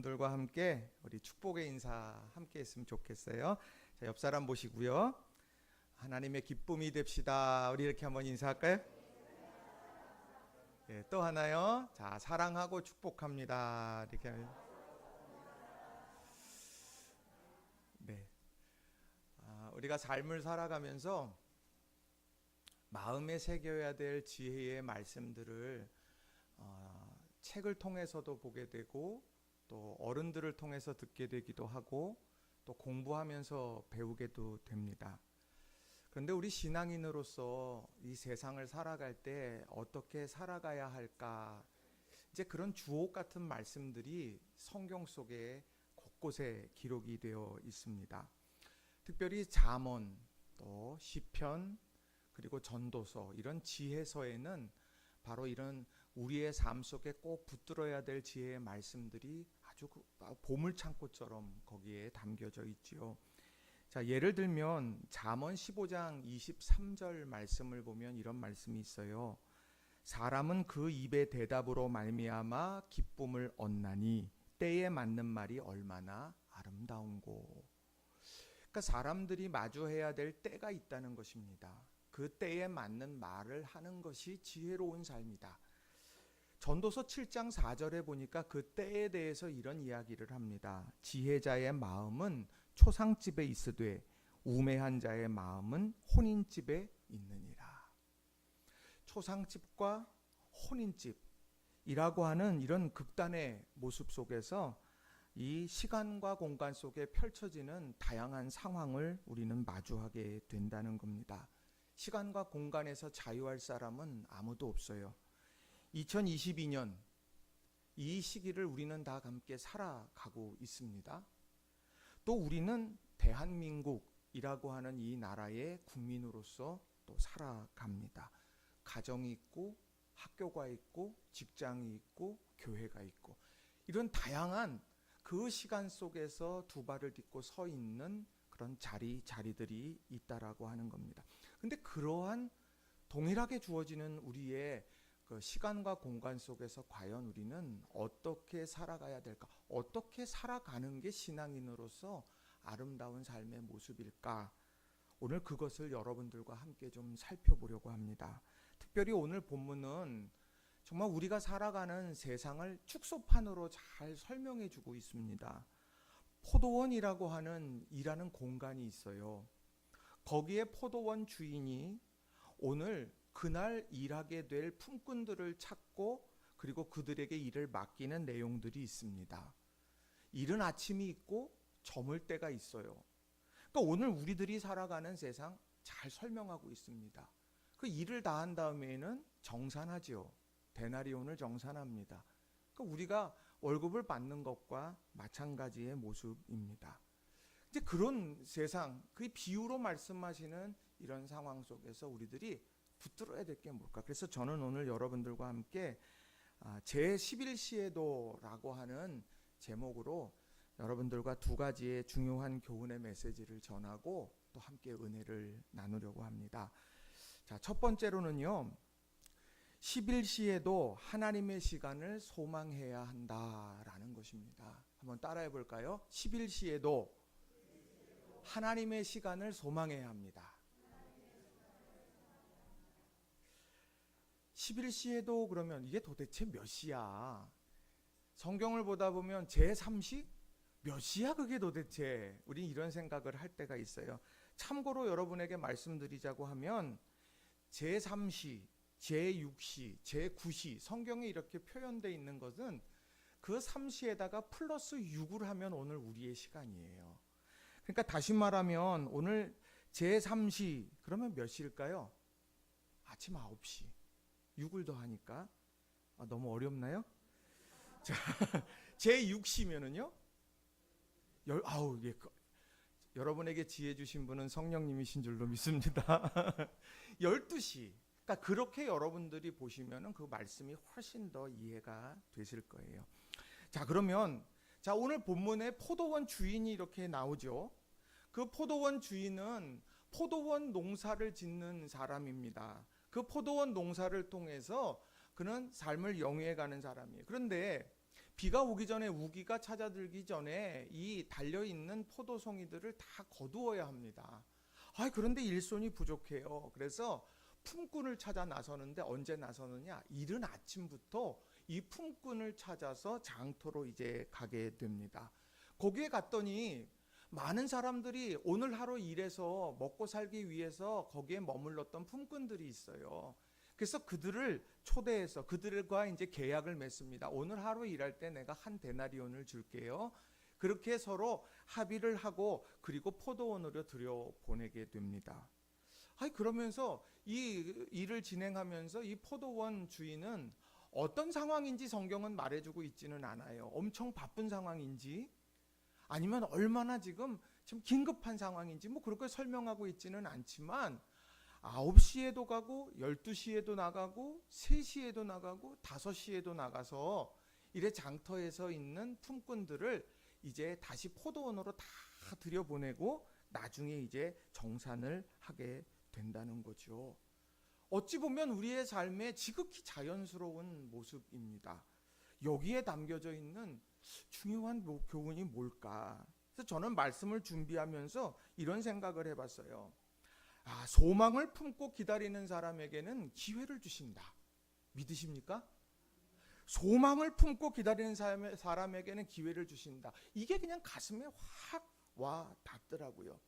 여러분들과 함께 우리 축복의 인사 함께 했으면 좋겠어요. 자, 옆 사람 보시고요. 하나님의 기쁨이 됩시다. 우리 이렇게 한번 인사할까요? 예, 또 하나요. 자, 사랑하고 축복합니다. 이렇게 하면. 네. 우리가 삶을 살아가면서 마음에 새겨야 될 지혜의 말씀들을 책을 통해서도 보게 되고 또 어른들을 통해서 듣게 되기도 하고 또 공부하면서 배우게도 됩니다. 그런데 우리 신앙인으로서 이 세상을 살아갈 때 어떻게 살아가야 할까? 이제 그런 주옥 같은 말씀들이 성경 속에 곳곳에 기록이 되어 있습니다. 특별히 잠언, 또 시편, 그리고 전도서 이런 지혜서에는 바로 이런 우리의 삶 속에 꼭 붙들어야 될 지혜의 말씀들이 아주 보물창고처럼 거기에 담겨져 있지요. 자, 예를 들면 잠언 15장 23절 말씀을 보면 이런 말씀이 있어요. 사람은 그 입의 대답으로 말미암아 기쁨을 얻나니 때에 맞는 말이 얼마나 아름다운고. 그러니까 사람들이 마주해야 될 때가 있다는 것입니다. 그 때에 맞는 말을 하는 것이 지혜로운 삶이다. 전도서 7장 4절에 보니까 그 때에 대해서 이런 이야기를 합니다. 지혜자의 마음은 초상집에 있으되 우매한 자의 마음은 혼인집에 있느니라. 초상집과 혼인집이라고 하는 이런 극단의 모습 속에서 이 시간과 공간 속에 펼쳐지는 다양한 상황을 우리는 마주하게 된다는 겁니다. 시간과 공간에서 자유할 사람은 아무도 없어요. 2022년 이 시기를 우리는 다 함께 살아가고 있습니다. 또 우리는 대한민국이라고 하는 이 나라의 국민으로서 또 살아갑니다. 가정이 있고 학교가 있고 직장이 있고 교회가 있고 이런 다양한 그 시간 속에서 두 발을 딛고 서 있는 그런 자리들이 있다라고 하는 겁니다. 근데 그러한 동일하게 주어지는 우리의 그 시간과 공간 속에서 과연 우리는 어떻게 살아가야 될까? 어떻게 살아가는 게 신앙인으로서 아름다운 삶의 모습일까? 오늘 그것을 여러분들과 함께 좀 살펴보려고 합니다. 특별히 오늘 본문은 정말 우리가 살아가는 세상을 축소판으로 잘 설명해 주고 있습니다. 포도원이라고 하는 일하는 공간이 있어요. 거기에 포도원 주인이 오늘 그날 일하게 될 품꾼들을 찾고 그리고 그들에게 일을 맡기는 내용들이 있습니다. 이른 아침이 있고 저물 때가 있어요. 그러니까 오늘 우리들이 살아가는 세상 잘 설명하고 있습니다. 그 일을 다 한 다음에는 정산하지요. 데나리온을 정산합니다. 그러니까 우리가 월급을 받는 것과 마찬가지의 모습입니다. 이제 그런 세상, 그 비유로 말씀하시는 이런 상황 속에서 우리들이 붙들어야 될 게 뭘까? 그래서 저는 오늘 여러분들과 함께 제11시에도라고 하는 제목으로 여러분들과 두 가지의 중요한 교훈의 메시지를 전하고 또 함께 은혜를 나누려고 합니다. 자, 첫 번째로는요. 11시에도 하나님의 시간을 소망해야 한다라는 것입니다. 한번 따라해 볼까요? 11시에도 하나님의 시간을 소망해야 합니다. 11시에도 그러면 이게 도대체 몇 시야? 성경을 보다 보면 제3시? 몇 시야 그게 도대체? 우린 이런 생각을 할 때가 있어요. 참고로 여러분에게 말씀드리자고 하면 제3시, 제6시, 제9시 성경에 이렇게 표현되어 있는 것은 그 3시에다가 플러스 6을 하면 오늘 우리의 시간이에요. 그러니까 다시 말하면 오늘 제3시 그러면 몇 시일까요? 아침 9시. 6을 더하니까 너무 어렵나요? 자, 제6시면은요? 여러분에게 지혜 주신 분은 성령님이신 줄로 믿습니다. 12시. 그러니까 그렇게 여러분들이 보시면은 그 말씀이 훨씬 더 이해가 되실 거예요. 자, 그러면 오늘 본문에 포도원 주인이 이렇게 나오죠. 그 포도원 주인은 포도원 농사를 짓는 사람입니다. 그 포도원 농사를 통해서 그는 삶을 영위해 가는 사람이에요. 그런데 비가 오기 전에 우기가 찾아들기 전에 이 달려있는 포도송이들을 다 거두어야 합니다. 그런데 일손이 부족해요. 그래서 품꾼을 찾아 나서는데 언제 나서느냐? 이른 아침부터 이 품꾼을 찾아서 장터로 이제 가게 됩니다. 거기에 갔더니 많은 사람들이 오늘 하루 일해서 먹고 살기 위해서 거기에 머물렀던 품꾼들이 있어요. 그래서 그들을 초대해서 그들과 이제 계약을 맺습니다. 오늘 하루 일할 때 내가 한 데나리온을 줄게요. 그렇게 서로 합의를 하고 그리고 포도원으로 들여보내게 됩니다. 그러면서 이 일을 진행하면서 이 포도원 주인은 어떤 상황인지 성경은 말해주고 있지는 않아요. 엄청 바쁜 상황인지 아니면 얼마나 지금 긴급한 상황인지 그렇게 설명하고 있지는 않지만 9시에도 가고 12시에도 나가고 3시에도 나가고 5시에도 나가서 이래 장터에서 있는 품꾼들을 이제 다시 포도원으로 다 들여보내고 나중에 이제 정산을 하게 된다는 거죠. 어찌 보면 우리의 삶에 지극히 자연스러운 모습입니다. 여기에 담겨져 있는 중요한 교훈이 뭘까? 그래서 저는 말씀을 준비하면서 이런 생각을 해봤어요. 소망을 품고 기다리는 사람에게는 기회를 주신다. 믿으십니까? 소망을 품고 기다리는 사람에게는 기회를 주신다. 이게 그냥 가슴에 확 와 닿더라고요.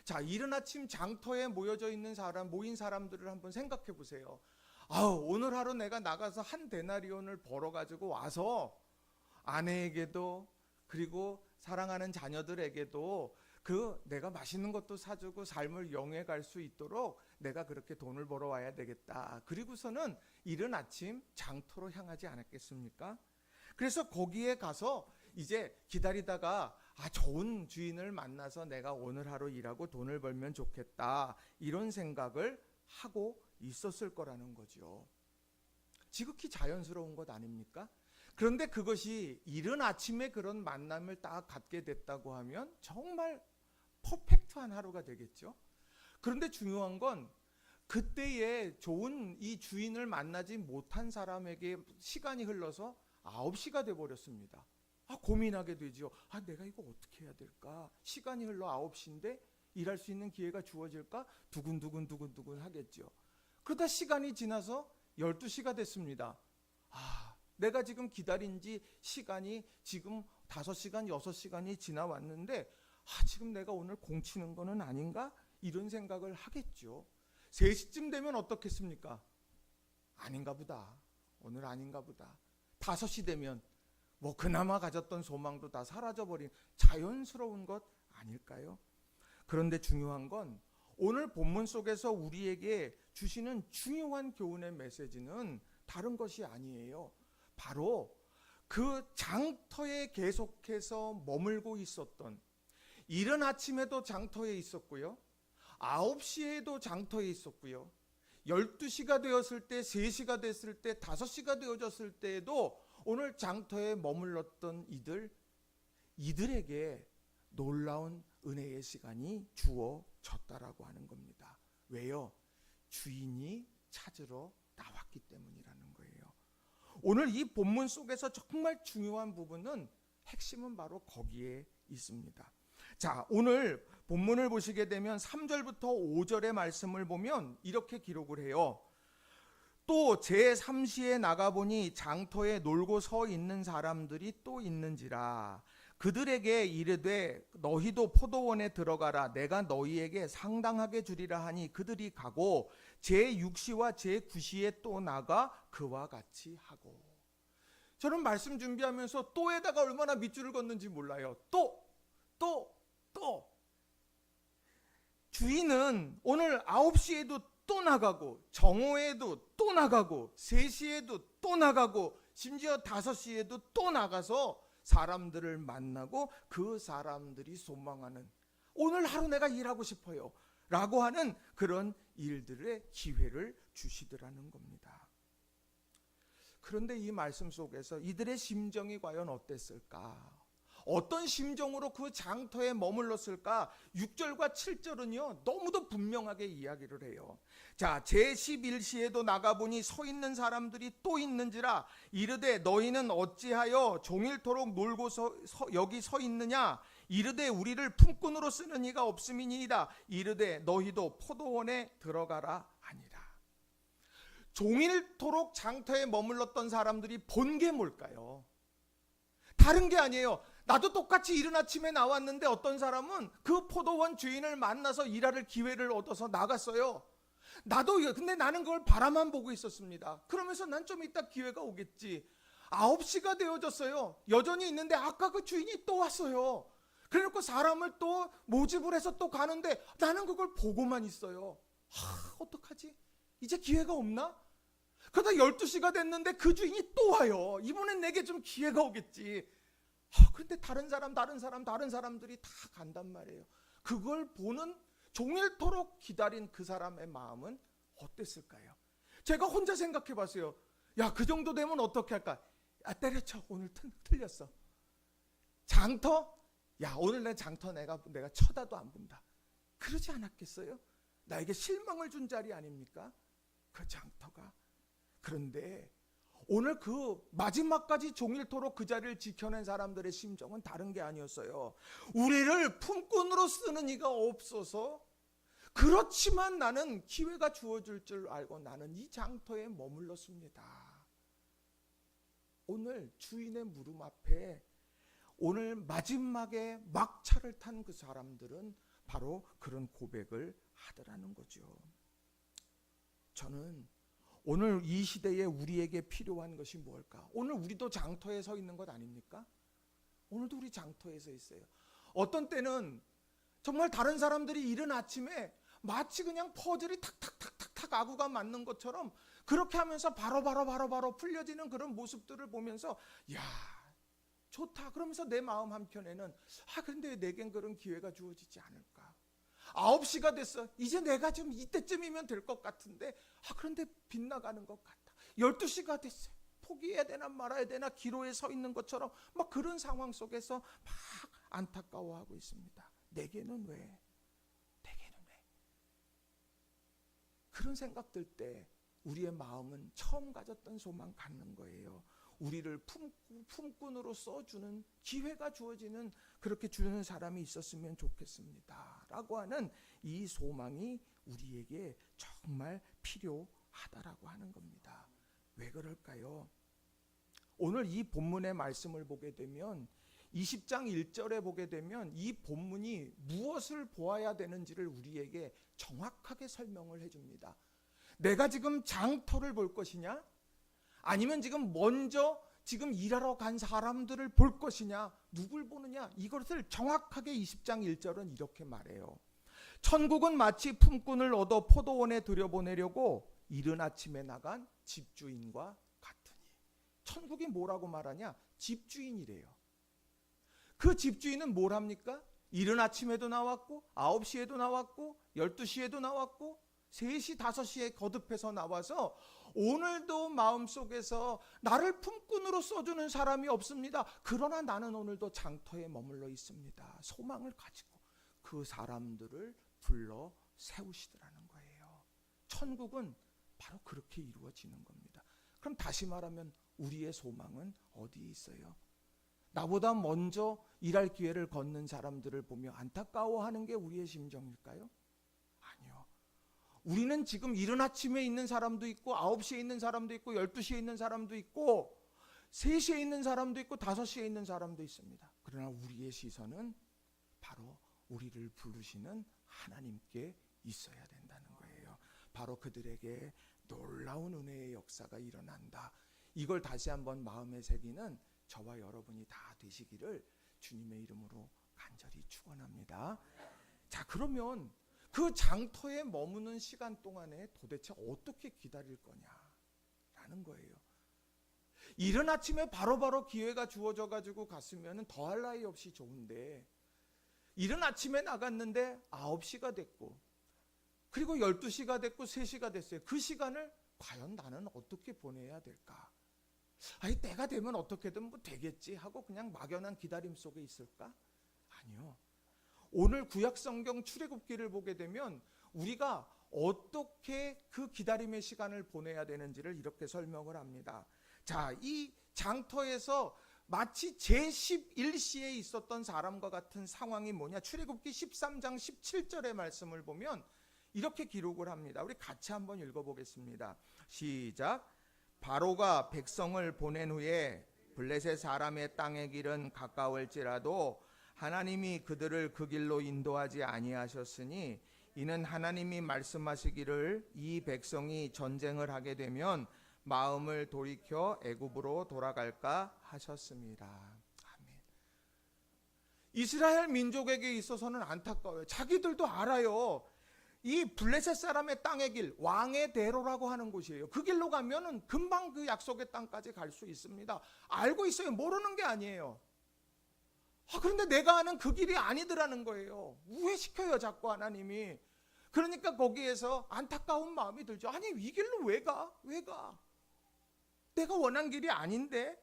자, 이른 아침 장터에 모인 사람들을 한번 생각해 보세요. 오늘 하루 내가 나가서 한 데나리온을 벌어가지고 와서 아내에게도 그리고 사랑하는 자녀들에게도 내가 맛있는 것도 사주고 삶을 영위해 갈 수 있도록 내가 그렇게 돈을 벌어와야 되겠다. 그리고서는 이른 아침 장터로 향하지 않았겠습니까? 그래서 거기에 가서 이제 기다리다가 좋은 주인을 만나서 내가 오늘 하루 일하고 돈을 벌면 좋겠다. 이런 생각을 하고 있었을 거라는 거죠. 지극히 자연스러운 것 아닙니까? 그런데 그것이 이른 아침에 그런 만남을 딱 갖게 됐다고 하면 정말 퍼펙트한 하루가 되겠죠. 그런데 중요한 건 그때에 좋은 이 주인을 만나지 못한 사람에게 시간이 흘러서 9시가 돼버렸습니다. 고민하게 되죠. 내가 이거 어떻게 해야 될까? 시간이 흘러 9시인데 일할 수 있는 기회가 주어질까? 두근두근 하겠죠. 그러다 시간이 지나서 12시가 됐습니다. 내가 지금 기다린 지 시간이 지금 5시간, 6시간이 지나왔는데 지금 내가 오늘 공치는 거는 아닌가? 이런 생각을 하겠죠. 3시쯤 되면 어떻겠습니까? 아닌가 보다. 오늘 아닌가 보다. 5시 되면 그나마 가졌던 소망도 다 사라져버린 자연스러운 것 아닐까요? 그런데 중요한 건 오늘 본문 속에서 우리에게 주시는 중요한 교훈의 메시지는 다른 것이 아니에요. 바로 그 장터에 계속해서 머물고 있었던, 이른 아침에도 장터에 있었고요, 9시에도 장터에 있었고요, 12시가 되었을 때, 3시가 됐을 때, 5시가 되어졌을 때에도 오늘 장터에 머물렀던 이들에게 놀라운 은혜의 시간이 주어졌다라고 하는 겁니다. 왜요? 주인이 찾으러 나왔기 때문이라는 거예요. 오늘 이 본문 속에서 정말 중요한 부분은, 핵심은 바로 거기에 있습니다. 자, 오늘 본문을 보시게 되면 3절부터 5절의 말씀을 보면 이렇게 기록을 해요. 또 제3시에 나가보니 장터에 놀고 서 있는 사람들이 또 있는지라. 그들에게 이르되 너희도 포도원에 들어가라. 내가 너희에게 상당하게 주리라 하니 그들이 가고 제6시와 제9시에 또 나가 그와 같이 하고. 저는 말씀 준비하면서 또에다가 얼마나 밑줄을 걷는지 몰라요. 또 주인은 오늘 9시에도 또 나가고, 정오에도 또 나가고, 3시에도 또 나가고, 심지어 5시에도 또 나가서 사람들을 만나고 그 사람들이 소망하는, 오늘 하루 내가 일하고 싶어요 라고 하는 그런 일들의 기회를 주시더라는 겁니다. 그런데 이 말씀 속에서 이들의 심정이 과연 어땠을까? 어떤 심정으로 그 장터에 머물렀을까? 6절과 7절은요 너무도 분명하게 이야기를 해요. 자, 제11시에도 나가보니 서 있는 사람들이 또 있는지라 이르되 너희는 어찌하여 종일토록 놀고 여기 서 있느냐? 이르되 우리를 품꾼으로 쓰는 이가 없음이니이다. 이르되 너희도 포도원에 들어가라 하니라. 종일토록 장터에 머물렀던 사람들이 본 게 뭘까요? 다른 게 아니에요. 나도 똑같이 이른 아침에 나왔는데 어떤 사람은 그 포도원 주인을 만나서 일할 기회를 얻어서 나갔어요. 근데 나는 그걸 바라만 보고 있었습니다. 그러면서 난 좀 이따 기회가 오겠지. 9시가 되어졌어요. 여전히 있는데 아까 그 주인이 또 왔어요. 그래놓고 사람을 또 모집을 해서 또 가는데 나는 그걸 보고만 있어요. 어떡하지? 이제 기회가 없나? 그러다 12시가 됐는데 그 주인이 또 와요. 이번엔 내게 좀 기회가 오겠지. 그런데 다른 사람들이 다 간단 말이에요. 그걸 보는 종일토록 기다린 그 사람의 마음은 어땠을까요? 제가 혼자 생각해 봤어요. 야, 그 정도 되면 어떻게 할까? 때려쳐. 오늘 틀렸어. 장터? 야, 오늘 내 장터 내가 쳐다도 안 본다. 그러지 않았겠어요? 나에게 실망을 준 자리 아닙니까? 그 장터가. 그런데 오늘 그 마지막까지 종일토록 그 자리를 지켜낸 사람들의 심정은 다른 게 아니었어요. 우리를 품꾼으로 쓰는 이가 없어서, 그렇지만 나는 기회가 주어질 줄 알고 나는 이 장터에 머물렀습니다. 오늘 주인의 무릎 앞에 오늘 마지막에 막차를 탄 그 사람들은 바로 그런 고백을 하더라는 거죠. 저는 오늘 이 시대에 우리에게 필요한 것이 뭘까? 오늘 우리도 장터에 서 있는 것 아닙니까? 오늘도 우리 장터에 서 있어요. 어떤 때는 정말 다른 사람들이 이른 아침에 마치 그냥 퍼즐이 탁탁탁탁탁 아구가 맞는 것처럼 그렇게 하면서 바로 풀려지는 그런 모습들을 보면서 야, 좋다. 그러면서 내 마음 한켠에는 근데 내겐 그런 기회가 주어지지 않을까? 9시가 됐어. 이제 내가 좀 이때쯤이면 될 것 같은데 그런데 빗나가는 것 같다. 12시가 됐어요. 포기해야 되나 말아야 되나 기로에 서 있는 것처럼 막 그런 상황 속에서 막 안타까워하고 있습니다. 내게는 왜? 그런 생각 들 때 우리의 마음은 처음 가졌던 소망 갖는 거예요. 우리를 품꾼으로 써주는 기회가 주어지는, 그렇게 주는 사람이 있었으면 좋겠습니다 라고 하는 이 소망이 우리에게 정말 필요하다라고 하는 겁니다. 왜 그럴까요? 오늘 이 본문의 말씀을 보게 되면 20장 1절에 보게 되면 이 본문이 무엇을 보아야 되는지를 우리에게 정확하게 설명을 해줍니다. 내가 지금 장터를 볼 것이냐? 아니면 지금 일하러 간 사람들을 볼 것이냐? 누굴 보느냐? 이것을 정확하게 20장 1절은 이렇게 말해요. 천국은 마치 품꾼을 얻어 포도원에 들여보내려고 이른 아침에 나간 집주인과 같으니. 천국이 뭐라고 말하냐? 집주인이래요. 그 집주인은 뭘 합니까? 이른 아침에도 나왔고 9시에도 나왔고 12시에도 나왔고 3시, 5시에 거듭해서 나와서 오늘도 마음속에서 나를 품꾼으로 써주는 사람이 없습니다. 그러나 나는 오늘도 장터에 머물러 있습니다. 소망을 가지고 그 사람들을 불러 세우시더라는 거예요. 천국은 바로 그렇게 이루어지는 겁니다. 그럼 다시 말하면 우리의 소망은 어디에 있어요? 나보다 먼저 일할 기회를 걷는 사람들을 보며 안타까워하는 게 우리의 심정일까요? 아니요. 우리는 지금 이른 아침에 있는 사람도 있고 9시에 있는 사람도 있고 12시에 있는 사람도 있고 3시에 있는 사람도 있고 5시에 있는 사람도 있습니다. 그러나 우리의 시선은 바로 우리를 부르시는 하나님께 있어야 된다는 거예요. 바로 그들에게 놀라운 은혜의 역사가 일어난다. 이걸 다시 한번 마음에 새기는 저와 여러분이 다 되시기를 주님의 이름으로 간절히 축원합니다. 자, 그러면 그 장터에 머무는 시간 동안에 도대체 어떻게 기다릴 거냐라는 거예요. 이른 아침에 바로바로 기회가 주어져 가지고 갔으면 더할 나위 없이 좋은데, 이른 아침에 나갔는데 9시가 됐고 그리고 12시가 됐고 3시가 됐어요. 그 시간을 과연 나는 어떻게 보내야 될까? 아니 때가 되면 어떻게든 뭐 되겠지 하고 그냥 막연한 기다림 속에 있을까? 아니요. 오늘 구약성경 출애굽기를 보게 되면 우리가 어떻게 그 기다림의 시간을 보내야 되는지를 이렇게 설명을 합니다. 자, 이 장터에서 마치 제11시에 있었던 사람과 같은 상황이 뭐냐? 출애굽기 13장 17절의 말씀을 보면 이렇게 기록을 합니다. 우리 같이 한번 읽어보겠습니다. 시작. 바로가 백성을 보낸 후에 블레셋 사람의 땅의 길은 가까울지라도 하나님이 그들을 그 길로 인도하지 아니하셨으니 이는 하나님이 말씀하시기를 이 백성이 전쟁을 하게 되면 마음을 돌이켜 애굽으로 돌아갈까 하셨습니다. 아멘. 이스라엘 민족에게 있어서는 안타까워요. 자기들도 알아요. 이 블레셋 사람의 땅의 길, 왕의 대로라고 하는 곳이에요. 그 길로 가면은 금방 그 약속의 땅까지 갈 수 있습니다. 알고 있어요. 모르는 게 아니에요. 그런데 내가 아는 그 길이 아니더라는 거예요. 우회시켜요, 자꾸 하나님이. 그러니까 거기에서 안타까운 마음이 들죠. 아니, 이 길로 왜 가? 왜 가? 내가 원한 길이 아닌데.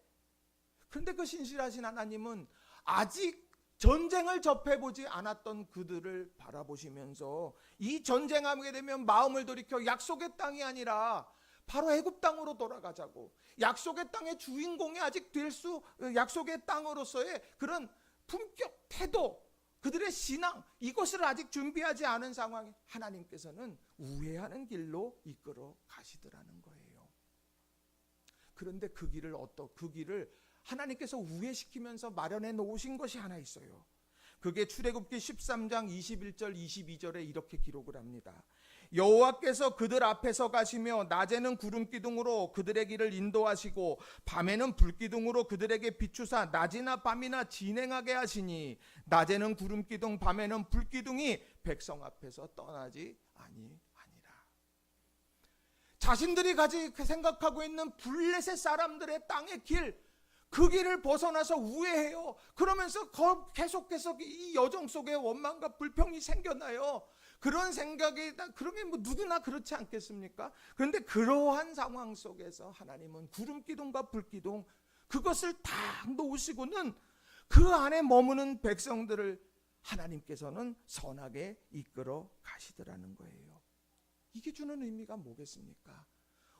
그런데 그 신실하신 하나님은 아직 전쟁을 접해보지 않았던 그들을 바라보시면서 이 전쟁하게 되면 마음을 돌이켜 약속의 땅이 아니라 바로 애굽 땅으로 돌아가자고, 약속의 땅의 주인공이 아직 될 수, 약속의 땅으로서의 그런 품격, 태도, 그들의 신앙, 이것을 아직 준비하지 않은 상황에 하나님께서는 우회하는 길로 이끌어 가시더라는 거예요. 그런데 그 길을 하나님께서 우회시키면서 마련해 놓으신 것이 하나 있어요. 그게 출애굽기 13장 21절 22절에 이렇게 기록을 합니다. 여호와께서 그들 앞에서 가시며 낮에는 구름 기둥으로 그들의 길을 인도하시고 밤에는 불 기둥으로 그들에게 비추사 낮이나 밤이나 진행하게 하시니 낮에는 구름 기둥 밤에는 불 기둥이 백성 앞에서 떠나지 아니하니라. 자신들이 생각하고 있는 블레셋 사람들의 땅의 길, 그 길을 벗어나서 우회해요. 그러면서 계속해서 이 여정 속에 원망과 불평이 생겨나요. 그런 생각이, 그러면 뭐 누구나 그렇지 않겠습니까? 그런데 그러한 상황 속에서 하나님은 구름 기둥과 불 기둥, 그것을 다 놓으시고는 그 안에 머무는 백성들을 하나님께서는 선하게 이끌어 가시더라는 거예요. 이게 주는 의미가 뭐겠습니까?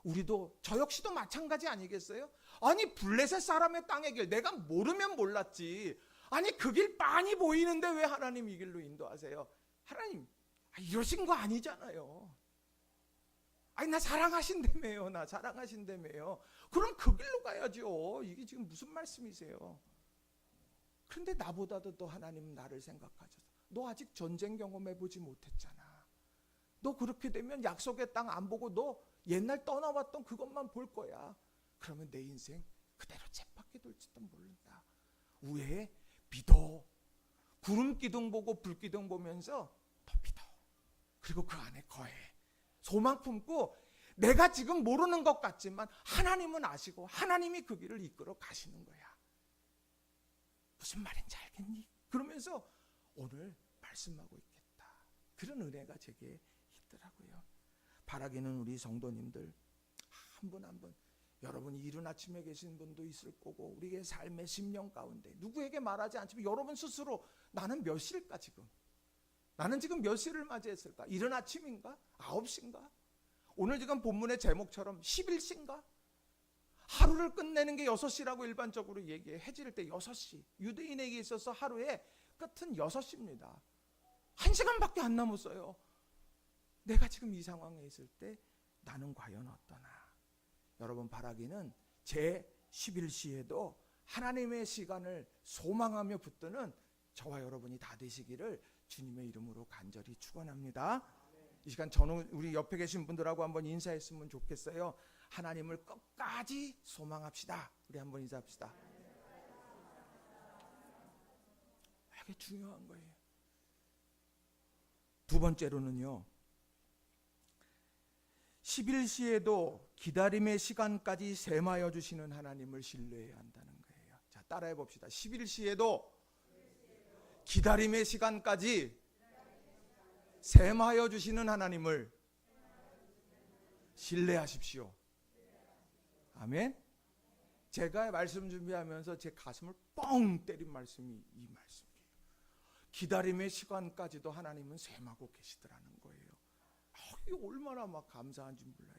우리도, 저 역시도 마찬가지 아니겠어요? 아니, 블레셋 사람의 땅의 길 내가 모르면 몰랐지. 아니, 그 길 빤히 보이는데 왜 하나님 이 길로 인도하세요? 하나님 이러신 거 아니잖아요. 아니, 나 사랑하신다며요. 나 사랑하신다며요. 그럼 그 길로 가야죠. 이게 지금 무슨 말씀이세요? 그런데 나보다도 또 하나님 나를 생각하셔서, 너 아직 전쟁 경험해보지 못했잖아. 너 그렇게 되면 약속의 땅 안 보고 너 옛날 떠나왔던 그것만 볼 거야. 그러면 내 인생 그대로 쳇바퀴 돌지도 모른다. 우회에 믿어. 구름 기둥 보고 불 기둥 보면서 더 믿어. 그리고 그 안에 거해. 소망 품고, 내가 지금 모르는 것 같지만 하나님은 아시고 하나님이 그 길을 이끌어 가시는 거야. 무슨 말인지 알겠니? 그러면서 오늘 말씀하고 있겠다. 그런 은혜가 제게 있더라고요. 바라기는 우리 성도님들 한 분 한 분, 여러분이 이른 아침에 계신 분도 있을 거고, 우리의 삶의 심령 가운데 누구에게 말하지 않지만 여러분 스스로, 나는 몇 시일까 지금? 나는 지금 몇 시를 맞이했을까? 이른 아침인가? 9시인가? 오늘 지금 본문의 제목처럼 11시인가? 하루를 끝내는 게 6시라고 일반적으로 얘기해. 해질 때 6시. 유대인에게 있어서 하루의 끝은 6시입니다. 1시간밖에 안 남았어요. 내가 지금 이 상황에 있을 때 나는 과연 어떠나? 여러분, 바라기는 제 11시에도 하나님의 시간을 소망하며 붙드는 저와 여러분이 다 되시기를 주님의 이름으로 간절히 축원합니다. 이 시간 저는 우리 옆에 계신 분들하고 한번 인사했으면 좋겠어요. 하나님을 끝까지 소망합시다. 우리 한번 인사합시다. 이게 중요한 거예요. 두 번째로는요, 11시에도 기다림의 시간까지 셈하여 주시는 하나님을 신뢰해야 한다는 거예요. 자, 따라해 봅시다. 11시에도 기다림의 시간까지 셈하여 주시는 하나님을 신뢰하십시오. 아멘. 제가 말씀 준비하면서 제 가슴을 뻥 때린 말씀이 이 말씀이에요. 기다림의 시간까지도 하나님은 셈하고 계시더라는 거예요. 이게 얼마나 막 감사한지 몰라요.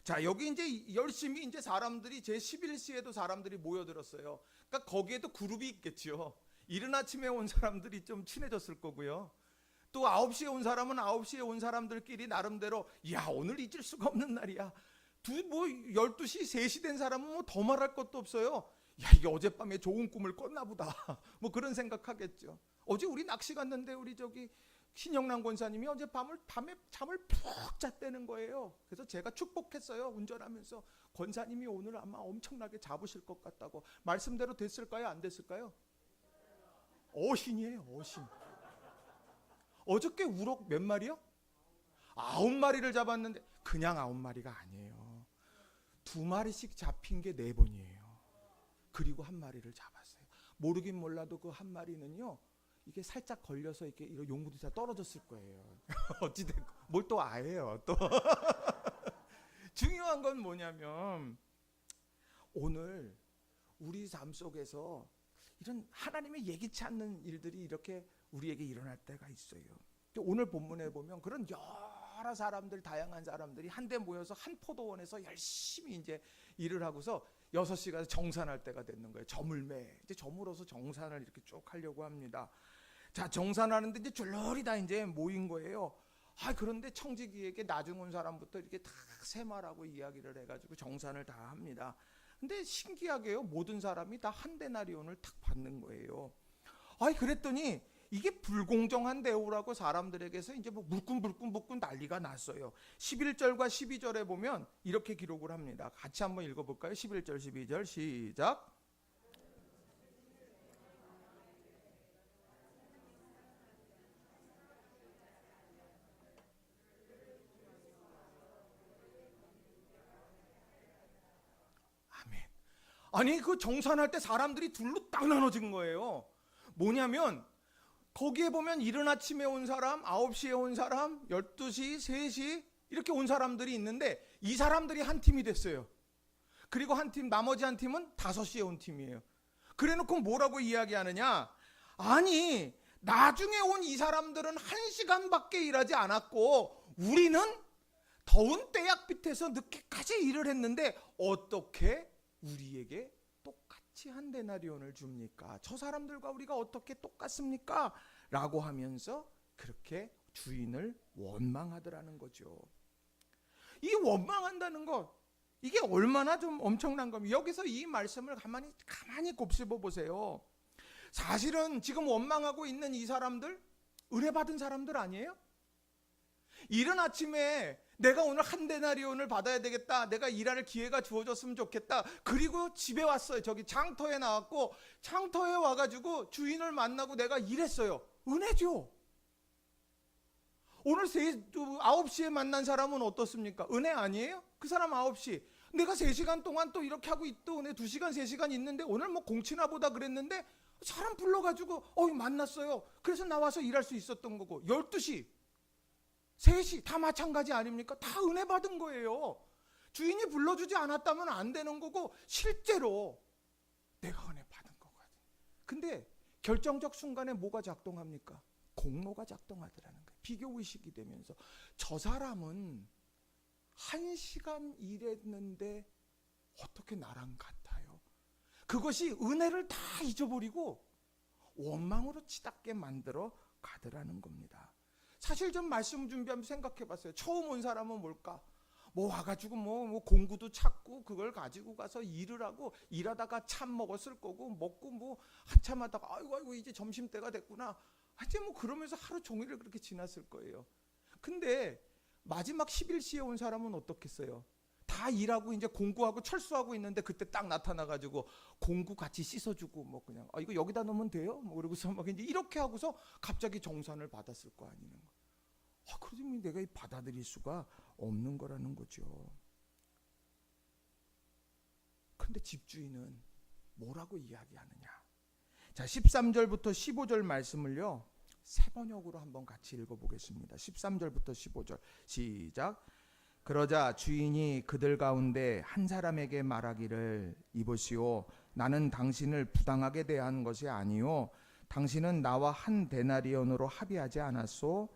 자, 여기 이제 열심히 이제 사람들이 제 11시에도 사람들이 모여들었어요. 그러니까 거기에도 그룹이 있겠죠. 이른 아침에 온 사람들이 좀 친해졌을 거고요. 또 9시에 온 사람은 9시에 온 사람들끼리 나름대로 야, 오늘 잊을 수가 없는 날이야. 12시, 3시 된 사람은 뭐 더 말할 것도 없어요. 야, 이게 어젯밤에 좋은 꿈을 꿨나 보다. 뭐 그런 생각하겠죠. 어제 우리 낚시 갔는데 우리 저기 신영란 권사님이 어제 밤에 잠을 푹 잤다는 거예요. 그래서 제가 축복했어요. 운전하면서 권사님이 오늘 아마 엄청나게 잡으실 것 같다고. 말씀대로 됐을까요? 안 됐을까요? 어신이에요, 어신. 어저께 우럭 몇 마리요? 9마리를 잡았는데 그냥 9마리가 아니에요. 2마리씩 잡힌 게 4번이에요. 그리고 1마리를 잡았어요. 모르긴 몰라도 그 1마리는요, 이게 살짝 걸려서 이렇게 용부도 떨어졌을 거예요. 어찌됐건 뭘 또 아예요. 또 중요한 건 뭐냐면 오늘 우리 삶 속에서 이런 하나님의 예기치 않는 일들이 이렇게 우리에게 일어날 때가 있어요. 오늘 본문에 보면 그런 여러 사람들, 다양한 사람들이 한데 모여서 한 포도원에서 열심히 이제 일을 하고서 6시가 정산할 때가 됐는 거예요. 저물매. 이제 저물어서 정산을 이렇게 쭉 하려고 합니다. 자, 정산하는데 이제 줄줄이 다 이제 모인 거예요. 그런데 청지기에게 나중 온 사람부터 이렇게 다 세말하고 이야기를 해가지고 정산을 다 합니다. 근데 신기하게요, 모든 사람이 다 한 데나리온을 탁 받는 거예요. 그랬더니 이게 불공정한 대우라고 사람들에게서 이제 뭐 물꾼 난리가 났어요. 11절과 12절에 보면 이렇게 기록을 합니다. 같이 한번 읽어볼까요? 11절 12절 시작. 아멘. 아니, 그 정산할 때 사람들이 둘로 딱 나눠진 거예요. 뭐냐면 거기에 보면 이른 아침에 온 사람, 9시에 온 사람, 12시, 3시 이렇게 온 사람들이 있는데 이 사람들이 한 팀이 됐어요. 그리고 한 팀, 나머지 한 팀은 5시에 온 팀이에요. 그래놓고 뭐라고 이야기하느냐? 아니, 나중에 온 이 사람들은 1시간밖에 일하지 않았고 우리는 더운 떼약빛에서 늦게까지 일을 했는데 어떻게 우리에게 똑같이 한 데나리온을 줍니까? 저 사람들과 우리가 어떻게 똑같습니까? 라고 하면서 그렇게 주인을 원망하더라는 거죠. 이 원망한다는 것, 이게 얼마나 좀 엄청난 겁니다. 여기서 이 말씀을 가만히 곱씹어 보세요. 사실은 지금 원망하고 있는 이 사람들 은혜 받은 사람들 아니에요? 이른 아침에 내가 오늘 한 데나리온을 받아야 되겠다, 내가 일할 기회가 주어졌으면 좋겠다, 그리고 집에 왔어요. 저기 장터에 나왔고 장터에 와가지고 주인을 만나고 내가 일했어요. 은혜죠. 오늘 9시에 만난 사람은 어떻습니까? 은혜 아니에요? 그 사람 9시, 내가 3시간 동안 또 이렇게 하고 있던 은혜, 2시간 3시간 있는데 오늘 뭐 공치나 보다 그랬는데 사람 불러가지고 만났어요. 그래서 나와서 일할 수 있었던 거고, 12시 3시 다 마찬가지 아닙니까? 다 은혜 받은 거예요. 주인이 불러주지 않았다면 안 되는 거고 실제로 내가 은혜 받은 거거든. 근데 결정적 순간에 뭐가 작동합니까? 공로가 작동하더라는 거예요. 비교의식이 되면서 저 사람은 1시간 일했는데 어떻게 나랑 같아요? 그것이 은혜를 다 잊어버리고 원망으로 치닫게 만들어 가더라는 겁니다. 사실 좀 말씀 준비하면서 생각해 봤어요. 처음 온 사람은 뭘까? 뭐 와가지고 뭐 공구도 찾고 그걸 가지고 가서 일을 하고, 일하다가 참 먹었을 거고, 먹고 뭐 한참 하다가 아이고 이제 점심때가 됐구나, 하여튼 뭐 그러면서 하루 종일을 그렇게 지났을 거예요. 근데 마지막 11시에 온 사람은 어떻겠어요? 다 일하고 이제 공구하고 철수하고 있는데 그때 딱 나타나가지고 공구 같이 씻어주고 뭐 그냥 이거 여기다 넣으면 돼요? 뭐 그러고서 막 이제 이렇게 하고서 갑자기 정산을 받았을 거 아니는 거. 그러면 내가 받아들일 수가 없는 거라는 거죠. 근데 집주인은 뭐라고 이야기하느냐? 자, 13절부터 15절 말씀을요, 세 번역으로 한번 같이 읽어보겠습니다. 13절부터 15절 시작. 그러자 주인이 그들 가운데 한 사람에게 말하기를, 이보시오, 나는 당신을 부당하게 대한 것이 아니요 당신은 나와 한 데나리온으로 합의하지 않았소?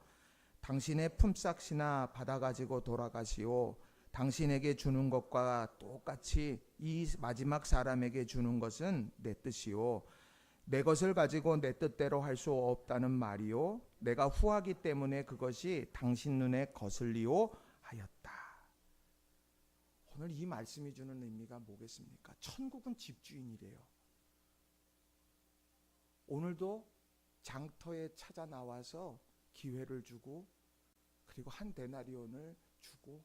당신의 품삯이나 받아가지고 돌아가시오. 당신에게 주는 것과 똑같이 이 마지막 사람에게 주는 것은 내 뜻이요 내 것을 가지고 내 뜻대로 할 수 없다는 말이요 내가 후하기 때문에 그것이 당신 눈에 거슬리오 하였다. 오늘 이 말씀이 주는 의미가 뭐겠습니까? 천국은 집주인이래요. 오늘도 장터에 찾아 나와서 기회를 주고 그리고 한 데나리온을 주고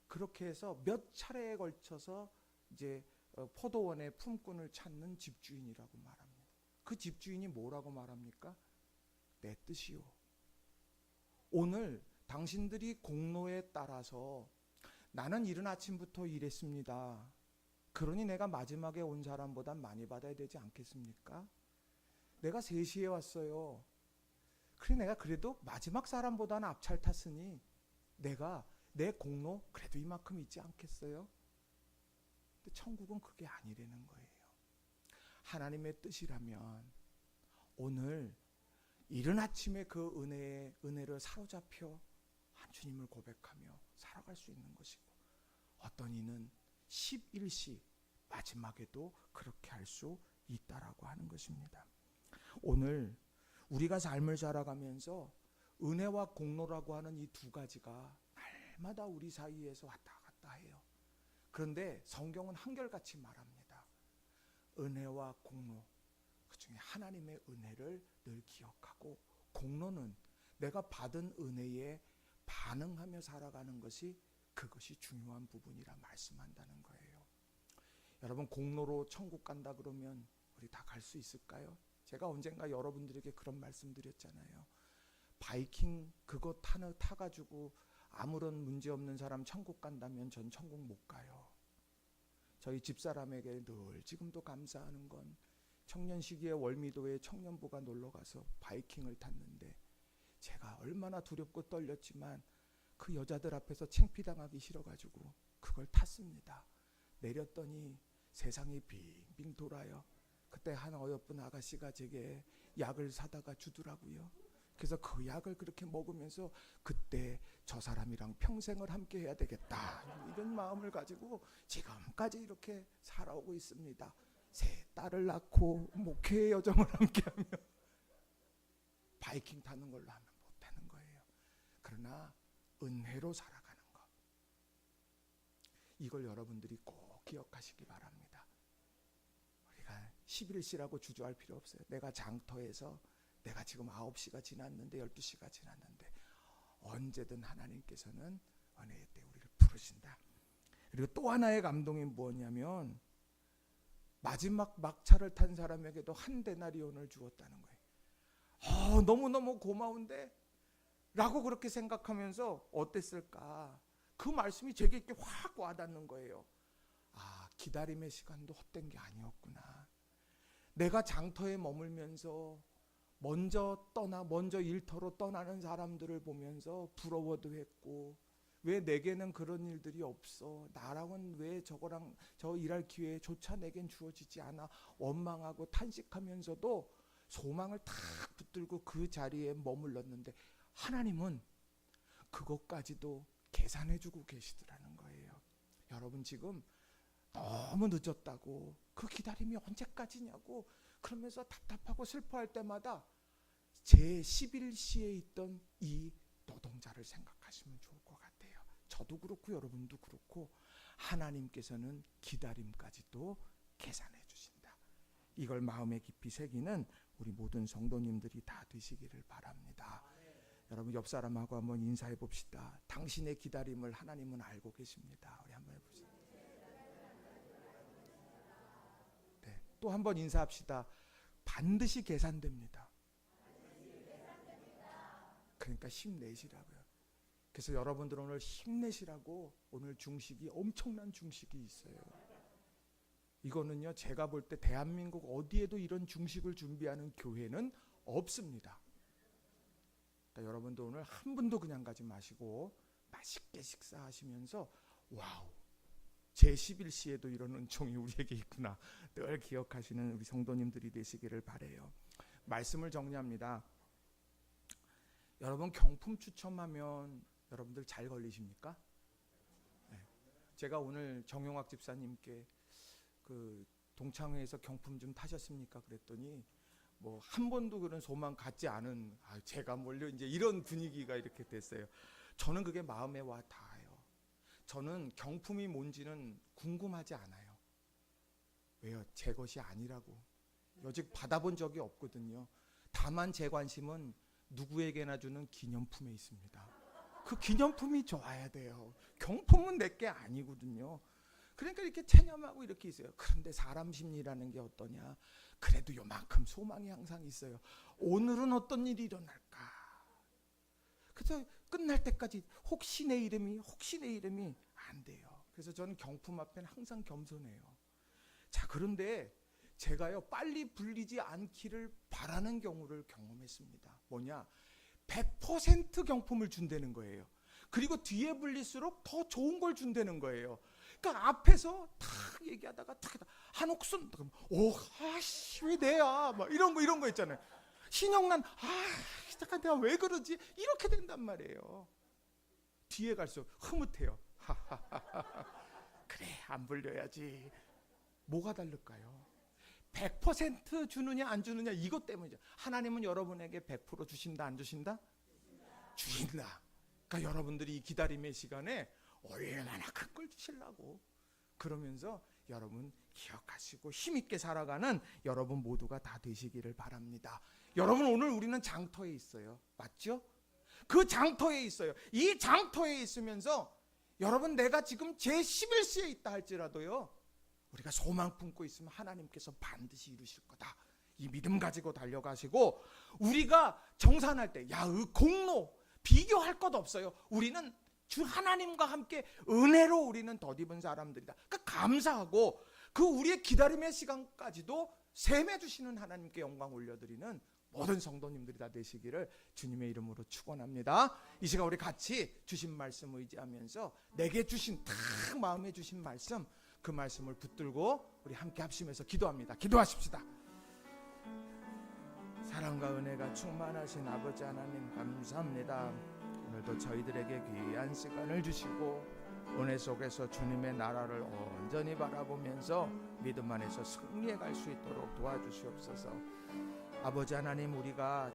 그렇게 해서 몇 차례에 걸쳐서 이제 포도원의 품꾼을 찾는 집주인이라고 말합니다. 그 집주인이 뭐라고 말합니까? 내 뜻이요. 오늘 당신들이 공로에 따라서 나는 이른 아침부터 일했습니다. 그러니 내가 마지막에 온 사람보다 많이 받아야 되지 않겠습니까? 내가 3시에 왔어요. 그래 내가 그래도 마지막 사람보다는 앞차를 탔으니 내가 내 공로 그래도 이만큼 있지 않겠어요? 근데 천국은 그게 아니라는 거예요. 하나님의 뜻이라면 오늘 이른 아침에 그 은혜를 사로잡혀 한 주님을 고백하며 살아갈 수 있는 것이고 어떤 이는 11시 마지막에도 그렇게 할 수 있다라고 하는 것입니다. 오늘 우리가 삶을 살아가면서 은혜와 공로라고 하는 이 두 가지가 날마다 우리 사이에서 왔다 갔다 해요. 그런데 성경은 한결같이 말합니다. 은혜와 공로, 그 중에 하나님의 은혜를 늘 기억하고 공로는 내가 받은 은혜에 반응하며 살아가는 것이 그것이 중요한 부분이라 말씀한다는 거예요. 여러분 공로로 천국 간다 그러면 우리 다 갈 수 있을까요? 제가 언젠가 여러분들에게 그런 말씀 드렸잖아요. 바이킹 그거 타가지고 아무런 문제 없는 사람 천국 간다면 전 천국 못 가요. 저희 집사람에게 늘 지금도 감사하는 건 청년 시기에 월미도에 청년부가 놀러가서 바이킹을 탔는데 제가 얼마나 두렵고 떨렸지만 그 여자들 앞에서 창피당하기 싫어가지고 그걸 탔습니다. 내렸더니 세상이 빙빙 돌아요. 그때 한 어여쁜 아가씨가 제게 약을 사다가 주더라고요. 그래서 그 약을 그렇게 먹으면서 그때 저 사람이랑 평생을 함께 해야 되겠다 이런 마음을 가지고 지금까지 이렇게 살아오고 있습니다. 3딸을 낳고 목회의 여정을 함께하며 바이킹 타는 걸로 하면 못하는 거예요. 그러나 은혜로 살아가는 것, 이걸 여러분들이 꼭 기억하시기 바랍니다. 우리가 11시라고 주저할 필요 없어요. 내가 장터에서 내가 지금 9시가 지났는데 12시가 지났는데 언제든 하나님께서는 은혜의 때 우리를 부르신다. 그리고 또 하나의 감동이 뭐냐면 마지막 막차를 탄 사람에게도 한 데나리온을 주었다는 거예요. 너무너무 고마운데 라고 그렇게 생각하면서 어땠을까? 그 말씀이 제게 이렇게 확 와닿는 거예요. 기다림의 시간도 헛된 게 아니었구나. 내가 장터에 머물면서 먼저 일터로 떠나는 사람들을 보면서 부러워도 했고 왜 내게는 그런 일들이 없어? 나랑은 왜 저거랑 저 일할 기회조차 내겐 주어지지 않아? 원망하고 탄식하면서도 소망을 탁 붙들고 그 자리에 머물렀는데 하나님은 그것까지도 계산해주고 계시더라는 거예요. 여러분 지금 너무 늦었다고 그 기다림이 언제까지냐고 그러면서 답답하고 슬퍼할 때마다 제 11시에 있던 이 노동자를 생각하시면 좋을 것 같아요. 저도 그렇고 여러분도 그렇고 하나님께서는 기다림까지도 계산해 주신다. 이걸 마음에 깊이 새기는 우리 모든 성도님들이 다 되시기를 바랍니다. 여러분 옆 사람하고 한번 인사해 봅시다. 당신의 기다림을 하나님은 알고 계십니다. 우리 한번 해보시죠. 네, 또 한번 인사합시다. 반드시 계산됩니다. 그러니까 힘내시라고요. 그래서 여러분들 오늘 힘내시라고 오늘 중식이 엄청난 중식이 있어요. 이거는요 제가 볼 때 대한민국 어디에도 이런 중식을 준비하는 교회는 없습니다. 그러니까 여러분도 오늘 한 분도 그냥 가지 마시고 맛있게 식사하시면서 와우, 제11시에도 이런 은총이 우리에게 있구나 늘 기억하시는 우리 성도님들이 되시기를 바라요. 말씀을 정리합니다. 여러분, 경품 추첨하면 여러분들 잘 걸리십니까? 네. 제가 오늘 정용학 집사님께 그 동창회에서 경품 좀 타셨습니까? 그랬더니 뭐 한 번도 그런 소망 갖지 않은, 제가 뭘요, 이제 이런 분위기가 이렇게 됐어요. 저는 그게 마음에 와 닿아요. 저는 경품이 뭔지는 궁금하지 않아요. 왜요? 제 것이 아니라고. 여직 받아본 적이 없거든요. 다만 제 관심은 누구에게나 주는 기념품에 있습니다. 그 기념품이 좋아야 돼요. 경품은 내게 아니거든요. 그러니까 이렇게 체념하고 이렇게 있어요. 그런데 사람 심리라는 게 어떠냐? 그래도 요만큼 소망이 항상 있어요. 오늘은 어떤 일이 일어날까? 그래서 끝날 때까지 혹시 내 이름이 안 돼요. 그래서 저는 경품 앞에는 항상 겸손해요. 자, 그런데 제가요, 빨리 불리지 않기를 바라는 경우를 경험했습니다. 뭐냐? 100% 경품을 준다는 거예요. 그리고 뒤에 불릴수록 더 좋은 걸 준다는 거예요. 그러니까 앞에서 탁 얘기하다가 탁 한 옥순, 아씨 왜 내야, 막 이런 거 있잖아요. 신영난, 잠깐 내가 왜 그러지? 이렇게 된단 말이에요. 뒤에 갈수록 흐뭇해요. 그래, 안 불려야지. 뭐가 다를까요? 100% 주느냐 안 주느냐 이것 때문이죠. 하나님은 여러분에게 100% 주신다 안 주신다? 주신다. 그러니까 여러분들이 이 기다림의 시간에 얼마나 큰 걸 주시려고. 그러면서 여러분 기억하시고 힘있게 살아가는 여러분 모두가 다 되시기를 바랍니다. 여러분, 오늘 우리는 장터에 있어요. 맞죠? 그 장터에 있어요. 이 장터에 있으면서 여러분, 내가 지금 제11시에 있다 할지라도요, 우리가 소망 품고 있으면 하나님께서 반드시 이루실 거다. 이 믿음 가지고 달려가시고, 우리가 정산할 때 공로 비교할 것 없어요. 우리는 주 하나님과 함께 은혜로 우리는 덧입은 사람들이다. 그러니까 감사하고 그 우리의 기다림의 시간까지도 샘해 주시는 하나님께 영광 올려드리는 모든 성도님들이 다 되시기를 주님의 이름으로 축원합니다. 이 시간 우리 같이 주신 말씀 의지하면서 내게 주신 딱 마음에 주신 말씀, 그 말씀을 붙들고 우리 함께 합심해서 기도합니다. 기도하십시다. 사랑과 은혜가 충만하신 아버지 하나님, 감사합니다. 오늘도 저희들에게 귀한 시간을 주시고 은혜 속에서 주님의 나라를 온전히 바라보면서 믿음 안에서 승리해 갈 수 있도록 도와주시옵소서. 아버지 하나님, 우리가